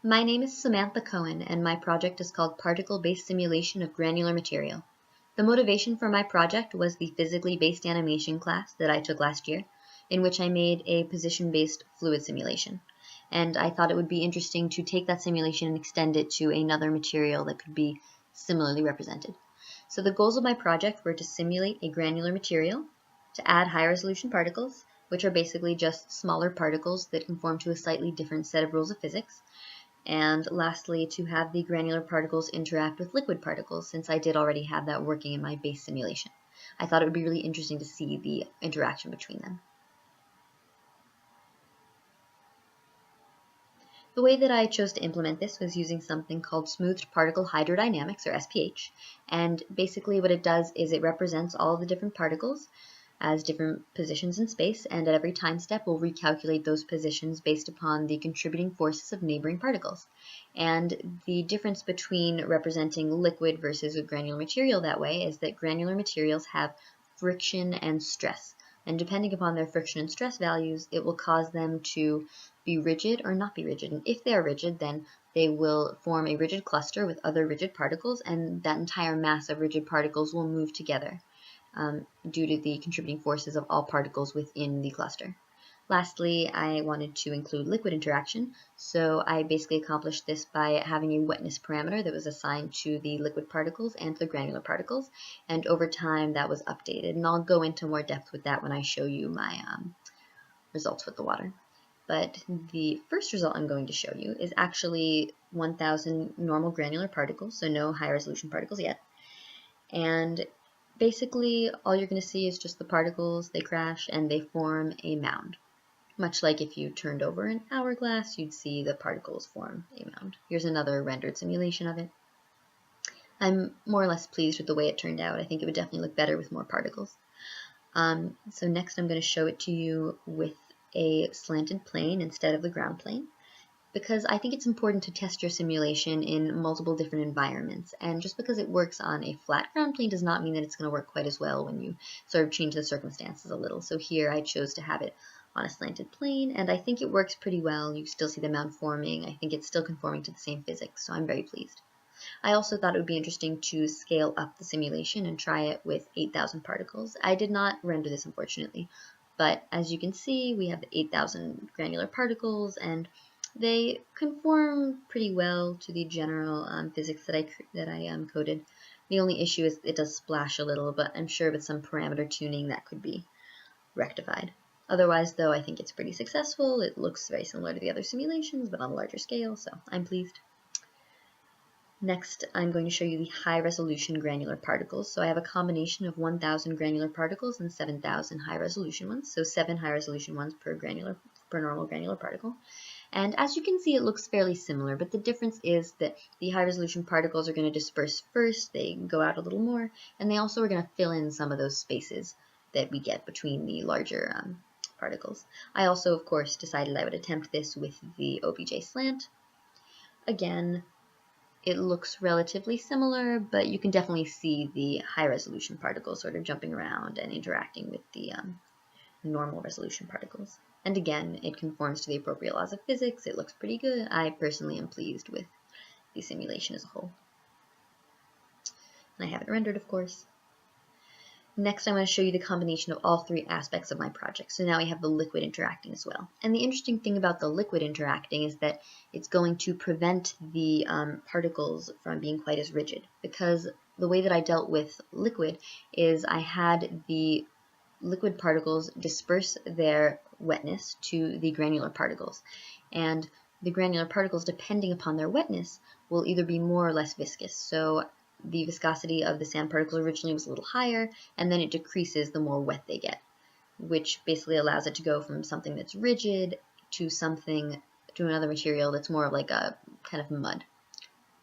My name is Samantha Cohen, and my project is called Particle-Based Simulation of Granular Material. The motivation for my project was the physically based animation class that I took last year, in which I made a position-based fluid simulation. And I thought it would be interesting to take that simulation and extend it to another material that could be similarly represented. So the goals of my project were to simulate a granular material, to add high-resolution particles, which are basically just smaller particles that conform to a slightly different set of rules of physics, and lastly, to have the granular particles interact with liquid particles, since I did already have that working in my base simulation. I thought it would be really interesting to see the interaction between them. The way that I chose to implement this was using something called smoothed particle hydrodynamics, or SPH, and basically what it does is it represents all the different particles as different positions in space, and at every time step we'll recalculate those positions based upon the contributing forces of neighboring particles. And the difference between representing liquid versus a granular material that way is that granular materials have friction and stress, and depending upon their friction and stress values, it will cause them to be rigid or not be rigid. And if they are rigid, then they will form a rigid cluster with other rigid particles, and that entire mass of rigid particles will move together due to the contributing forces of all particles within the cluster. Lastly, I wanted to include liquid interaction, so I basically accomplished this by having a wetness parameter that was assigned to the liquid particles and to the granular particles, and over time that was updated, and I'll go into more depth with that when I show you my results with the water. But the first result I'm going to show you is actually 1,000 normal granular particles, so no high resolution particles yet, and basically all you're going to see is just the particles, they crash, and they form a mound. Much like if you turned over an hourglass, you'd see the particles form a mound. Here's another rendered simulation of it. I'm more or less pleased with the way it turned out. I think it would definitely look better with more particles. So next I'm going to show it to you with a slanted plane instead of the ground plane, because I think it's important to test your simulation in multiple different environments, and just because it works on a flat ground plane does not mean that it's going to work quite as well when you sort of change the circumstances a little. So here I chose to have it on a slanted plane, and I think it works pretty well. You still see the mound forming. I think it's still conforming to the same physics, so I'm very pleased. I also thought it would be interesting to scale up the simulation and try it with 8,000 particles. I did not render this, unfortunately, but as you can see, we have the 8,000 granular particles, and they conform pretty well to the general physics that I coded. The only issue is it does splash a little, but I'm sure with some parameter tuning that could be rectified. Otherwise, though, I think it's pretty successful. It looks very similar to the other simulations, but on a larger scale, so I'm pleased. Next, I'm going to show you the high-resolution granular particles. So I have a combination of 1,000 granular particles and 7,000 high-resolution ones, so 7 high-resolution ones per normal granular particle. And as you can see, it looks fairly similar, but the difference is that the high-resolution particles are going to disperse first, they go out a little more, and they also are going to fill in some of those spaces that we get between the larger particles. I also, of course, decided I would attempt this with the OBJ slant. Again, it looks relatively similar, but you can definitely see the high-resolution particles sort of jumping around and interacting with the normal resolution particles. And again, it conforms to the appropriate laws of physics. It looks pretty good. I personally am pleased with the simulation as a whole. And I have it rendered, of course. Next, I'm going to show you the combination of all three aspects of my project. So now we have the liquid interacting as well. And the interesting thing about the liquid interacting is that it's going to prevent the particles from being quite as rigid, because the way that I dealt with liquid is I had the liquid particles disperse their wetness to the granular particles. And the granular particles, depending upon their wetness, will either be more or less viscous. So the viscosity of the sand particles originally was a little higher, and then it decreases the more wet they get, which basically allows it to go from something that's rigid to another material that's more of like a kind of mud,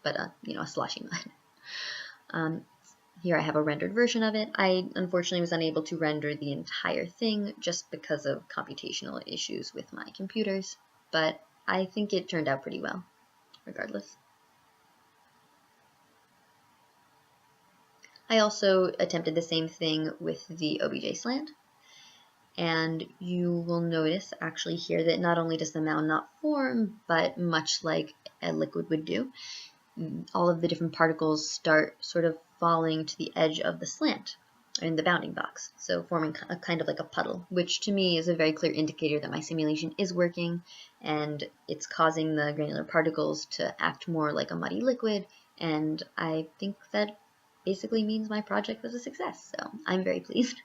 but a sloshy mud. Here I have a rendered version of it. I unfortunately was unable to render the entire thing just because of computational issues with my computers, but I think it turned out pretty well, regardless. I also attempted the same thing with the OBJ slant, And you will notice actually here that not only does the mound not form, but much like a liquid would do, all of the different particles start sort of falling to the edge of the slant in the bounding box, so forming a kind of like a puddle, which to me is a very clear indicator that my simulation is working and it's causing the granular particles to act more like a muddy liquid, and I think that basically means my project was a success, so I'm very pleased.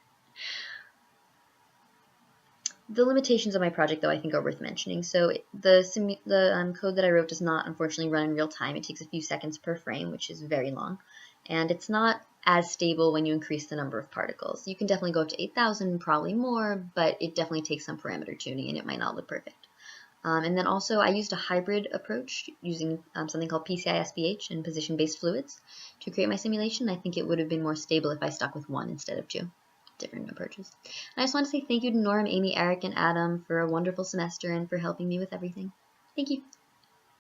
The limitations of my project, though, I think are worth mentioning. So the code that I wrote does not, unfortunately, run in real time. It takes a few seconds per frame, which is very long. And it's not as stable when you increase the number of particles. You can definitely go up to 8,000, probably more, but it definitely takes some parameter tuning, and it might not look perfect. And then also, I used a hybrid approach using something called PCI-SPH and position-based fluids to create my simulation. I think it would have been more stable if I stuck with one instead of two different approaches. And I just want to say thank you to Norm, Amy, Eric, and Adam for a wonderful semester and for helping me with everything. Thank you.